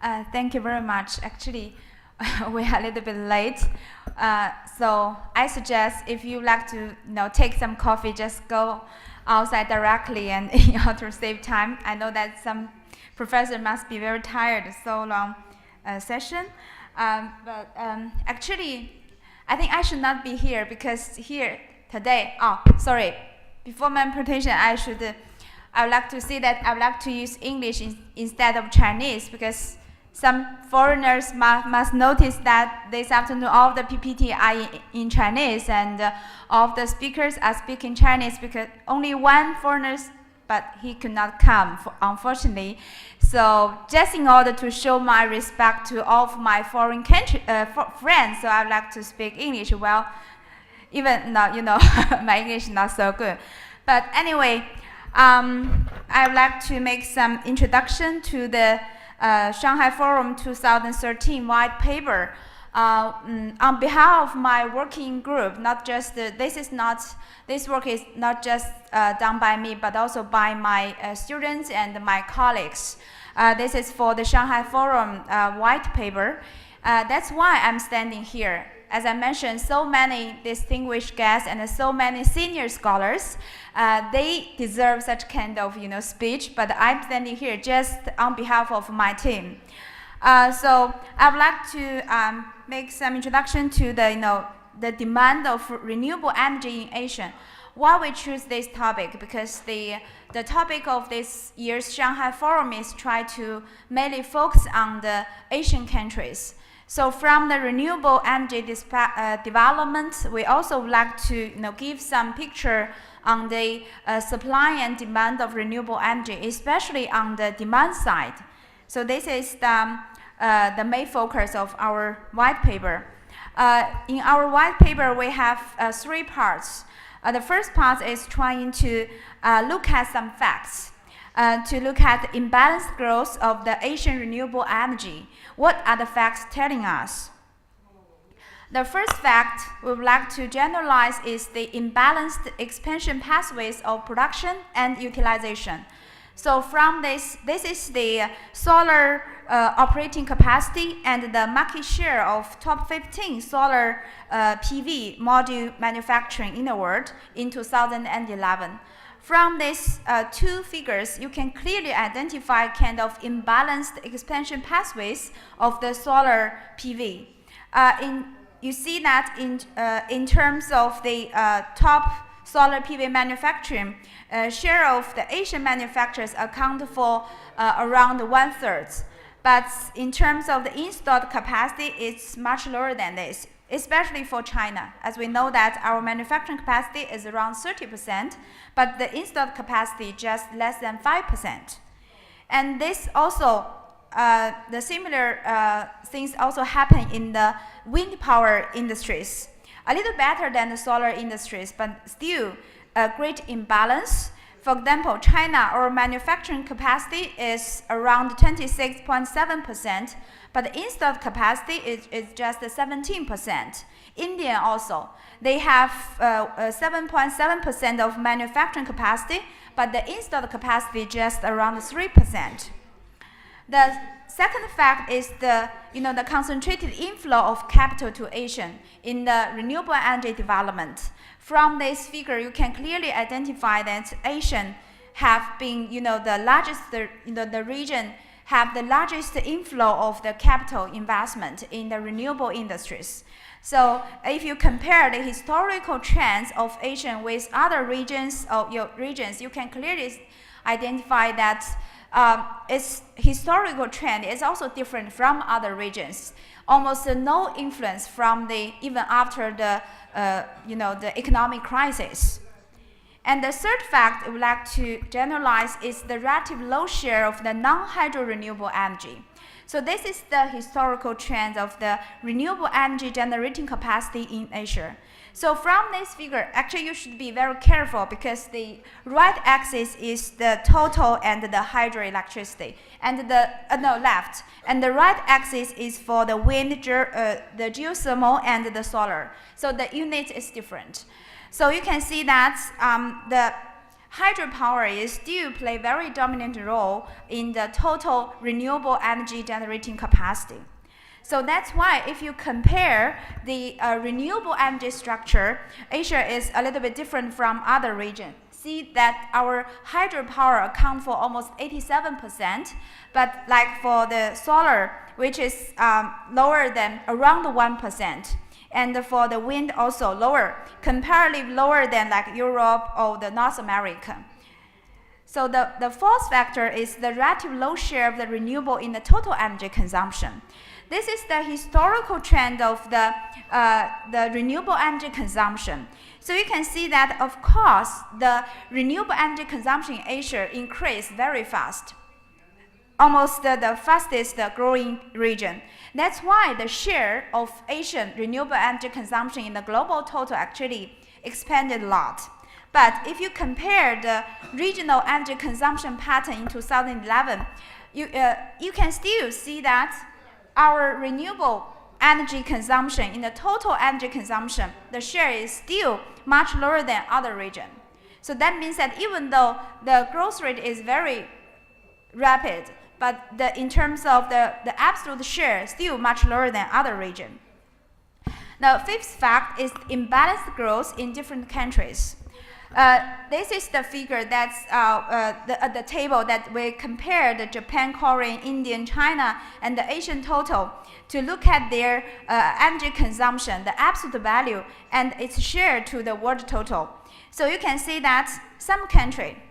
Thank you very much. Actually, we are a little bit late. So I suggest if you like to take some coffee, just go outside directly and to save time. I know that some professor must be very tired, so long session. But actually, I think I should not be here because here today, before my presentation, I would like to say that I would like to use English instead of Chinese because some foreigners must notice that this afternoon all of the PPT are in Chinese and all of the speakers are speaking Chinese because only one foreigner, but he could not come, unfortunately. So just in order to show my respect to all of my foreign friends, so I would like to speak English. Well, even now, my English is not so good. But anyway, I would like to make some introduction to the Shanghai Forum 2013 white paper. On behalf of my working group, this work is not just done by me, but also by my students and my colleagues. This is for the Shanghai Forum white paper. That's why I'm standing here. As I mentioned, so many distinguished guests and so many senior scholars, they deserve such kind of speech, but I'm standing here just on behalf of my team. So I would like to make some introduction to the demand of renewable energy in Asia. Why we choose this topic? Because the topic of this year's Shanghai Forum is try to mainly focus on the Asian countries. So from the renewable energy development, we also would like to give some picture on the supply and demand of renewable energy, especially on the demand side. So this is the main focus of our white paper. In our white paper, we have 3 parts. The first part is trying to look at some facts, to look at the imbalanced growth of the Asian renewable energy. What are the facts telling us? The first fact we would like to generalize is the imbalanced expansion pathways of production and utilization. So from this is the solar operating capacity and the market share of top 15 solar PV module manufacturing in the world in 2011. From these 2 figures, you can clearly identify kind of imbalanced expansion pathways of the solar PV. You see that in terms of the top solar PV manufacturing, share of the Asian manufacturers account for around 1/3. But in terms of the installed capacity, it's much lower than this, especially for China, as we know that our manufacturing capacity is around 30%, but the installed capacity just less than 5%. And this also, the similar things also happen in the wind power industries. A little better than the solar industries, but still a great imbalance. For example, China, our manufacturing capacity is around 26.7%, but the installed capacity is just 17%. India also, they have 7.7% of manufacturing capacity, but the installed capacity just around 3%. The second fact is the concentrated inflow of capital to Asia in the renewable energy development. From this figure, you can clearly identify that Asian have been, the largest, the region have the largest inflow of the capital investment in the renewable industries. So if you compare the historical trends of Asia with other regions, you can clearly identify that its historical trend is also different from other regions. Almost no influence from even after the economic crisis. And the third fact I would like to generalize is the relative low share of the non-hydro renewable energy. So this is the historical trend of the renewable energy generating capacity in Asia. So from this figure, actually you should be very careful because the right axis is the total and the hydroelectricity, and left. And the right axis is for the wind, the geothermal, and the solar. So the unit is different. So you can see that hydropower is still play very dominant role in the total renewable energy generating capacity. So that's why if you compare the renewable energy structure, Asia is a little bit different from other regions. See that our hydropower account for almost 87%, but like for the solar, which is lower than around 1%. And for the wind also lower, comparatively lower than like Europe or the North America. So the fourth factor is the relative low share of the renewable in the total energy consumption. This is the historical trend of the renewable energy consumption. So you can see that, of course, the renewable energy consumption in Asia increased very fast, almost the fastest growing region. That's why the share of Asian renewable energy consumption in the global total actually expanded a lot. But if you compare the regional energy consumption pattern in 2011, you can still see that our renewable energy consumption in the total energy consumption, the share is still much lower than other regions. So that means that even though the growth rate is very rapid, but in terms of the absolute share, still much lower than other regions. The fifth fact is imbalanced growth in different countries. This is the figure that's the table that we compared Japan, Korea, India, China, and the Asian total to look at their energy consumption, the absolute value, and its share to the world total. So you can see that some country,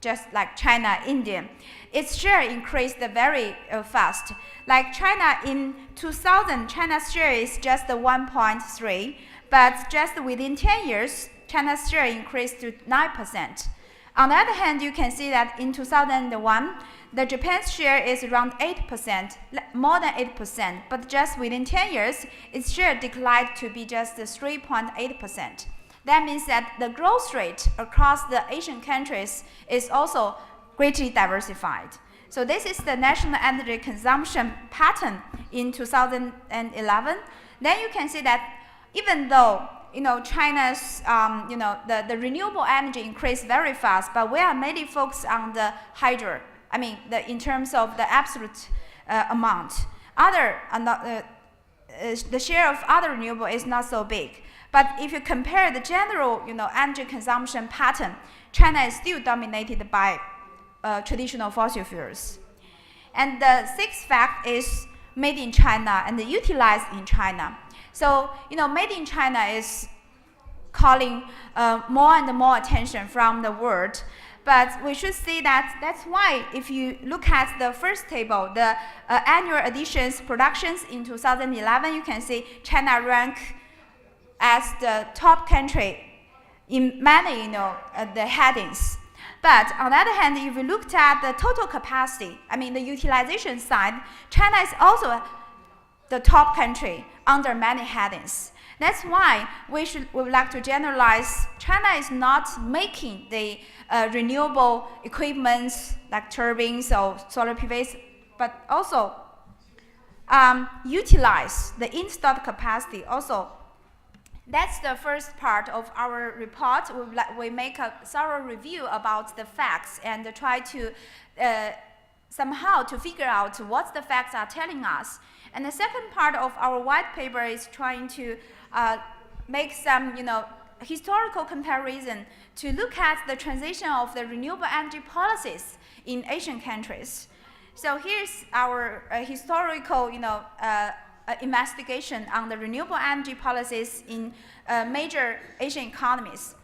just like China, India, its share increased very fast. Like China in 2000, China's share is just 1.3, but just within 10 years, China's share increased to 9%. On the other hand, you can see that in 2001, the Japan's share is around 8%, more than 8%, but just within 10 years, its share declined to be just 3.8%. That means that the growth rate across the Asian countries is also greatly diversified. So this is the national energy consumption pattern in 2011. Then you can see that even though China's the renewable energy increased very fast, but we are mainly focused on the hydro. I mean, in terms of the absolute amount. The share of other renewable is not so big. But if you compare the general energy consumption pattern, China is still dominated by traditional fossil fuels. And the sixth fact is made in China and utilized in China. So, made in China is calling more and more attention from the world. But we should see that that's why if you look at the first table, the annual additions productions in 2011, you can see China ranked as the top country in many the headings. But on the other hand, if you looked at the total capacity, I mean the utilization side, China is also the top country under many headings. That's why we would like to generalize China is not making the renewable equipments like turbines or solar PVs, but also utilize the installed capacity also. That's the first part of our report. We make a thorough review about the facts and try to somehow to figure out what the facts are telling us. And the second part of our white paper is trying to make some historical comparison to look at the transition of the renewable energy policies in Asian countries. So here's our historical investigation on the renewable energy policies in major Asian economies.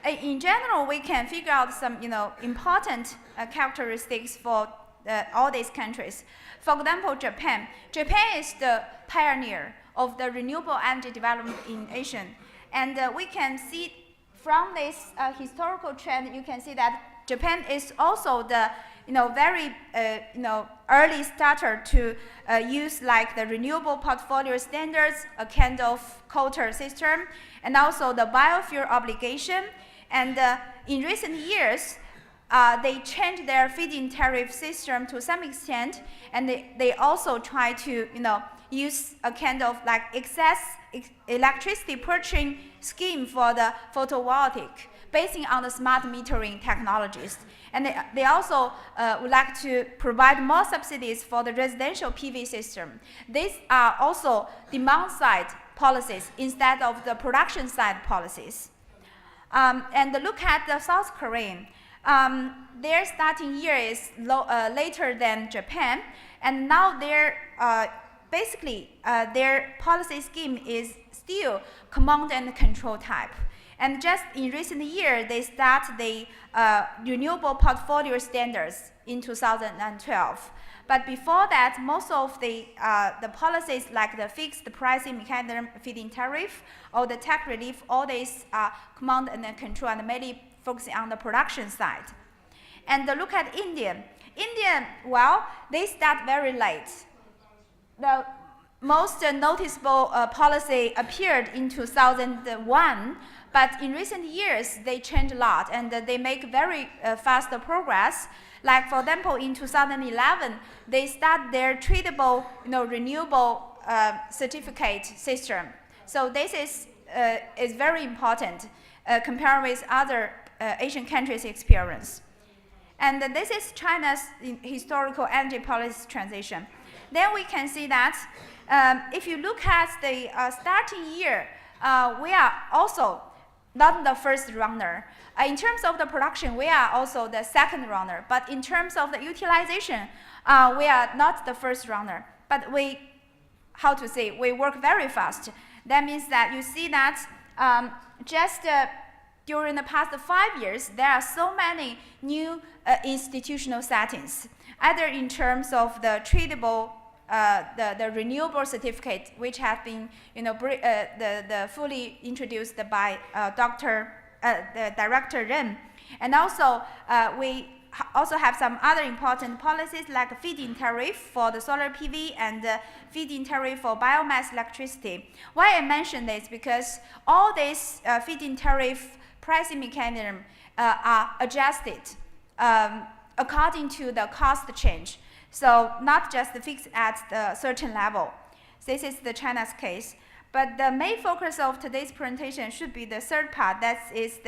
In general, we can figure out some important characteristics for all these countries. For example, Japan. Japan is the pioneer of the renewable energy development in Asia. And we can see from this historical trend, you can see that Japan is also the very early starter to use like the renewable portfolio standards, a kind of quota system, and also the biofuel obligation. And in recent years, they changed their feed-in tariff system to some extent, and they also try to use a kind of like excess electricity purchasing scheme for the photovoltaic. basing on the smart metering technologies. And they also would like to provide more subsidies for the residential PV system. These are also demand-side policies instead of the production-side policies. And look at the South Korean. Their starting year is later than Japan, and now their their policy scheme is still command and control type. And just in recent years, they start the renewable portfolio standards in 2012. But before that, most of the policies like the fixed pricing mechanism, feed-in tariff, or the tax relief, all these command and control, and mainly focusing on the production side. And look at India. India, well, they start very late. The most noticeable policy appeared in 2001, but in recent years, they changed a lot, and they make very fast progress. Like, for example, in 2011, they start their tradable, renewable certificate system. So this is very important compared with other Asian countries' experience. And this is China's historical energy policy transition. Then we can see that if you look at the starting year, we are also not the first runner. In terms of the production, we are also the second runner. But in terms of the utilization, we are not the first runner. But we work very fast. That means that you see that just during the past 5 years, there are so many new institutional settings, either in terms of the tradable, the renewable certificate, which have been, the fully introduced by the Director Ren, and also we also have some other important policies like feed-in tariff for the solar PV and feed-in tariff for biomass electricity. Why I mention this? Because all these feed-in tariff pricing mechanisms are adjusted according to the cost change. So not just fixed at the certain level. This is the China's case. But the main focus of today's presentation should be the third part. That is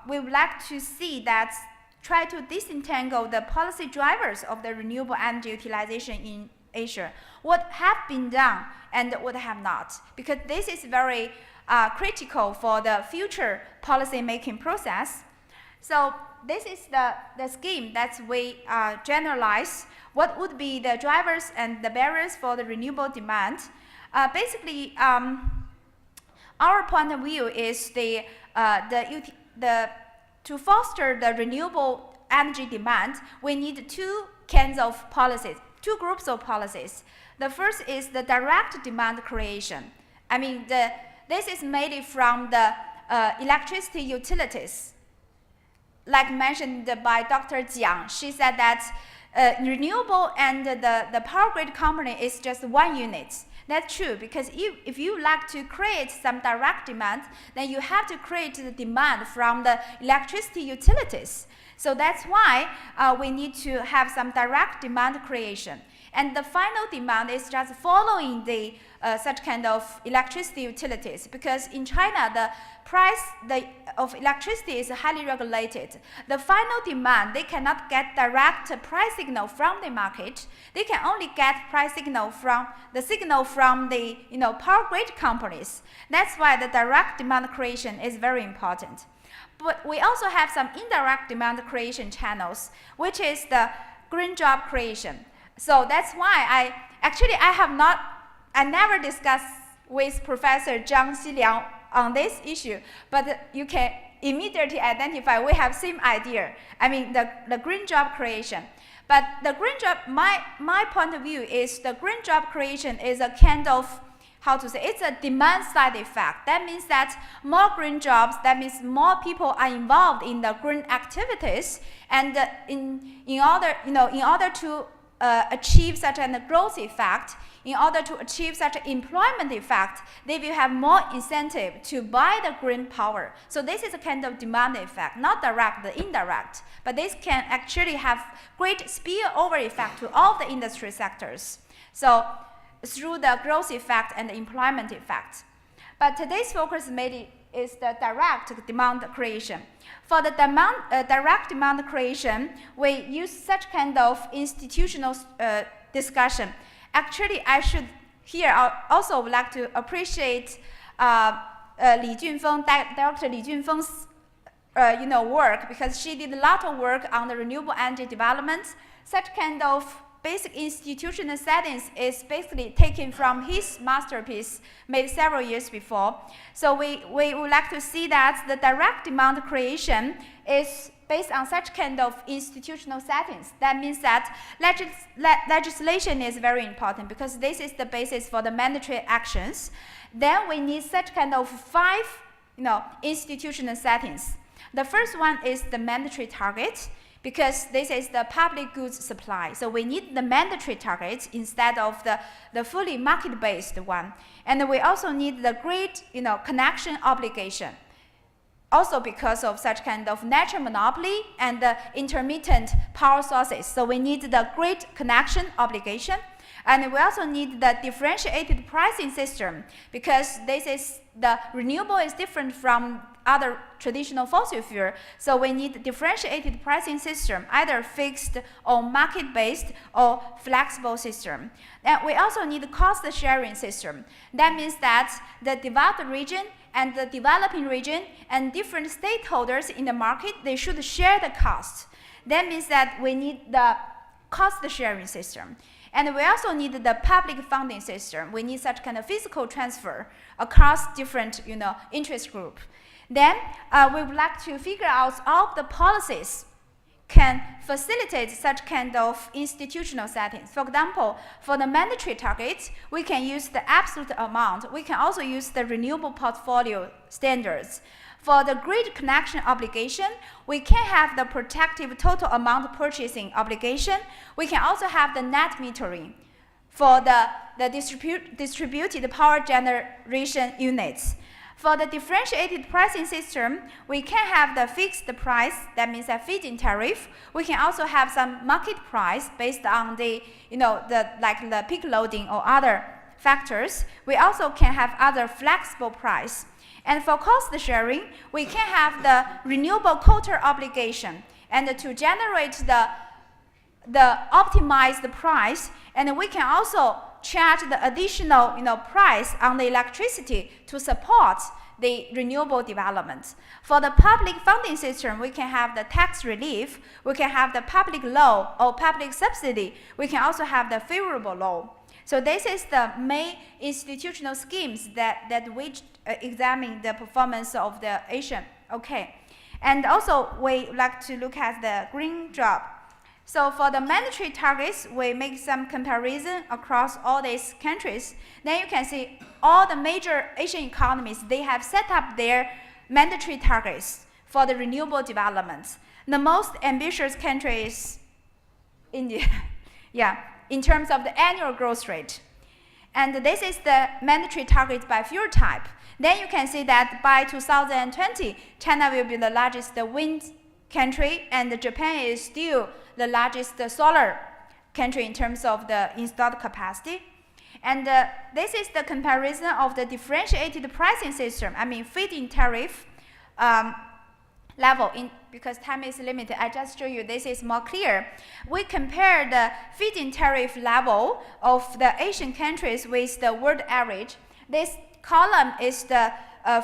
we would like to see that try to disentangle the policy drivers of the renewable energy utilization in Asia. What have been done and what have not. Because this is very critical for the future policy making process. So this is the scheme that we generalize. What would be the drivers and the barriers for the renewable demand? Basically, our point of view is to foster the renewable energy demand, we need two kinds of policies, two groups of policies. The first is the direct demand creation. I mean, this is made from the electricity utilities. Like mentioned by Dr. Jiang, she said that renewable and the power grid company is just one unit. That's true, because if you like to create some direct demand, then you have to create the demand from the electricity utilities. So that's why we need to have some direct demand creation. And the final demand is just following the such kind of electricity utilities, because in China, the price of electricity is highly regulated. The final demand, they cannot get direct price signal from the market. They can only get price signal from the power grid companies. That's why the direct demand creation is very important. But we also have some indirect demand creation channels, which is the green job creation. So that's why I never discussed with Professor Zhang Xiliang on this issue, but you can immediately identify we have same idea. I mean, the green job creation. But the green job, my point of view is the green job creation is a kind of, it's a demand side effect. That means that more green jobs, that means more people are involved in the green activities, and in order to achieve such a growth effect, in order to achieve such an employment effect, they will have more incentive to buy the green power. So this is a kind of demand effect, not direct, the indirect. But this can actually have great spillover effect to all the industry sectors. So through the growth effect and the employment effect. But today's focus is the direct demand creation. For the direct demand creation, we use such kind of institutional discussion. Actually, I should here also would like to appreciate Li Junfeng, Dr. Li Junfeng's work, because she did a lot of work on the renewable energy development. Such kind of basic institutional settings is basically taken from his masterpiece made several years before. So we would like to see that the direct demand creation is based on such kind of institutional settings. That means that legislation is very important, because this is the basis for the mandatory actions. Then we need such kind of 5 institutional settings. The first one is the mandatory target, because this is the public goods supply. So we need the mandatory targets instead of the fully market-based one. And we also need the grid connection obligation, also because of such kind of natural monopoly and the intermittent power sources. So we need the grid connection obligation. And we also need the differentiated pricing system, because this is the renewable is different from other traditional fossil fuel. So we need differentiated pricing system, either fixed or market-based or flexible system. And we also need a cost sharing system. That means that the developed region and the developing region and different stakeholders in the market, they should share the cost. That means that we need the cost sharing system. And we also need the public funding system. We need such kind of physical transfer across different interest group. Then we would like to figure out all of the policies can facilitate such kind of institutional settings. For example, for the mandatory targets, we can use the absolute amount. We can also use the renewable portfolio standards. For the grid connection obligation, we can have the protective total amount purchasing obligation. We can also have the net metering for the distributed power generation units. For the differentiated pricing system, we can have the fixed price, that means a feed-in tariff. We can also have some market price based on the peak loading or other factors. We also can have other flexible price. And for cost sharing, we can have the renewable quota obligation, and to generate the optimized price, and we can also charge the additional price on the electricity to support the renewable development. For the public funding system, we can have the tax relief, we can have the public loan or public subsidy, we can also have the favorable loan. So this is the main institutional schemes that we examine the performance of the Asian. Okay, and also we like to look at the green job. So for the mandatory targets, we make some comparison across all these countries. Then you can see all the major Asian economies, they have set up their mandatory targets for the renewable development. The most ambitious country is India, in terms of the annual growth rate. And this is the mandatory target by fuel type. Then you can see that by 2020, China will be the largest wind country, and Japan is still the largest solar country in terms of the installed capacity. And this is the comparison of the differentiated pricing system, feed-in tariff level. Because time is limited, I just show you this is more clear. We compare the feed-in tariff level of the Asian countries with the world average. This column is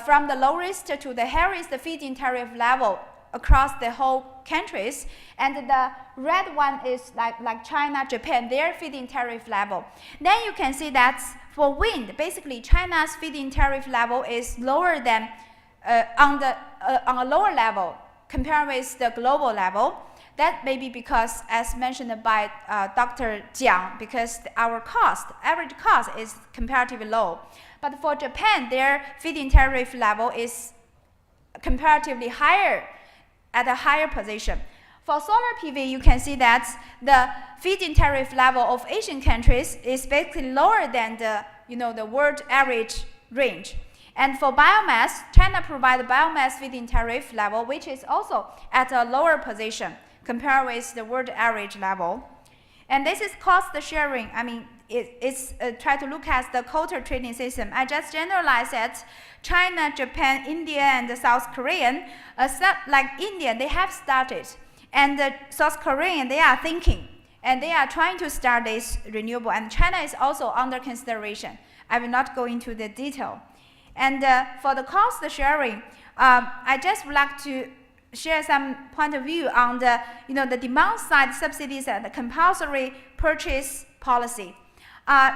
from the lowest to the highest feed-in tariff level across the whole countries, and the red one is like China, Japan, their feed-in tariff level. Then you can see that for wind, basically China's feed-in tariff level is lower than on a lower level compared with the global level. That may be because, as mentioned by Dr. Jiang, because our average cost is comparatively low. But for Japan, their feed-in tariff level is comparatively higher, at a higher position. For solar PV, you can see that the feed-in tariff level of Asian countries is basically lower than the world average range. And for biomass, China provides biomass feed-in tariff level, which is also at a lower position compared with the world average level. And this is cost sharing. I mean, it's try to look at the quota trading system. I just generalize it. China, Japan, India, and South Korean, like India, they have started. And South Korean, they are thinking. And they are trying to start this renewable. And China is also under consideration. I will not go into the detail. And for the cost sharing, I just would like to share some point of view on the, the demand side subsidies and the compulsory purchase policy.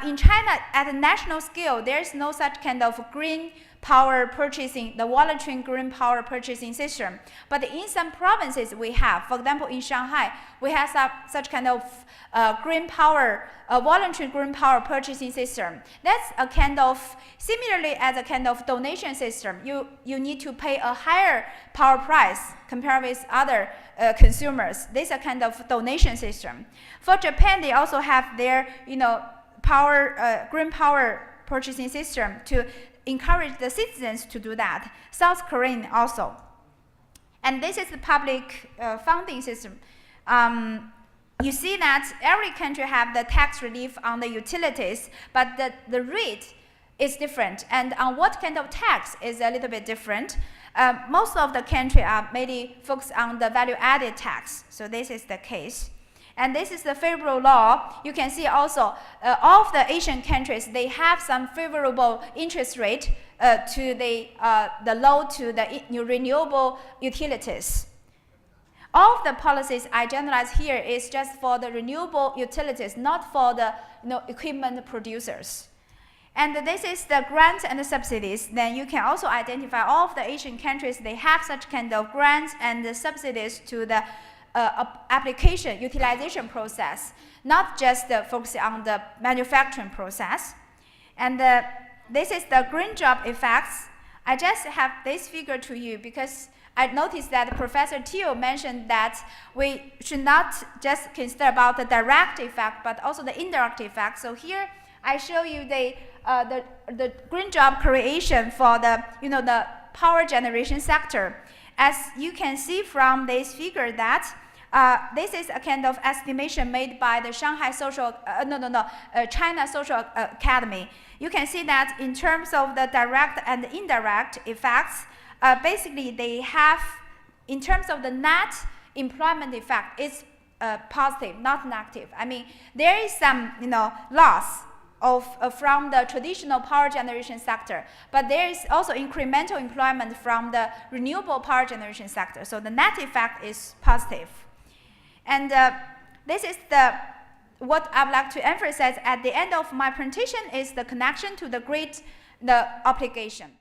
In China, at a national scale, there is no such kind of green power purchasing, the voluntary green power purchasing system. But in some provinces we have, for example, in Shanghai, we have such kind of green power, voluntary green power purchasing system. That's a kind of, similarly as a kind of donation system. You need to pay a higher power price compared with other consumers. This is a kind of donation system. For Japan, they also have their, green power purchasing system to encourage the citizens to do that. South Korean also. And this is the public funding system. You see that every country have the tax relief on the utilities, but the rate is different. And on what kind of tax is a little bit different. Most of the country are mainly focused on the value-added tax. So this is the case. And this is the favorable law. You can see also all of the Asian countries, they have some favorable interest rate to the loan to the renewable utilities. All of the policies I generalize here is just for the renewable utilities, not for the equipment producers. And this is the grants and the subsidies. Then you can also identify all of the Asian countries, they have such kind of grants and the subsidies to the application, utilization process, not just focusing on the manufacturing process. And this is the green job effects. I just have this figure to you because I noticed that Professor Teo mentioned that we should not just consider about the direct effect, but also the indirect effect. So here I show you the green job creation for the the power generation sector. As you can see from this figure that this is a kind of estimation made by the Shanghai China Social Academy. You can see that in terms of the direct and indirect effects, basically they have, in terms of the net employment effect, it's positive, not negative. I mean, there is some loss from the traditional power generation sector, but there is also incremental employment from the renewable power generation sector. So the net effect is positive. And this is what I would like to emphasize at the end of my presentation is the connection to the obligation.